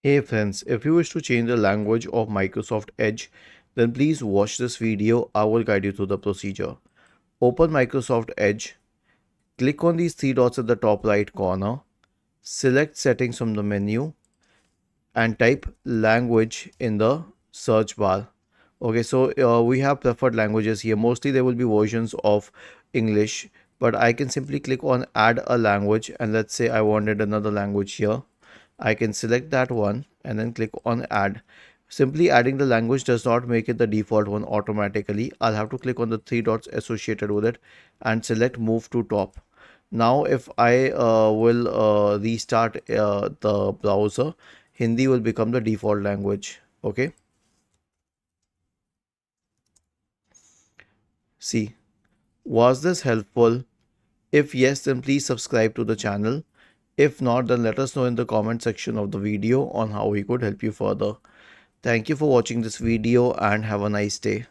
Hey friends, if you wish to change the language of Microsoft Edge, then please watch this video. I will guide you through the procedure. Open Microsoft Edge, click on these three dots at the top right corner, select settings from the menu, and type language in the search bar. Okay, so we have preferred languages here. Mostly there will be versions of English, but I can simply click on add a language, and let's say I wanted another language here. I can select that one and then click on add. Simply adding the language does not make it the default one automatically. I'll have to click on the three dots associated with it and select move to top. Now if I will restart the browser, Hindi will become the default language. Okay, see, was this helpful? If yes, then please subscribe to the channel. If not, then let us know in the comment section of the video on how we could help you further. Thank you for watching this video and have a nice day.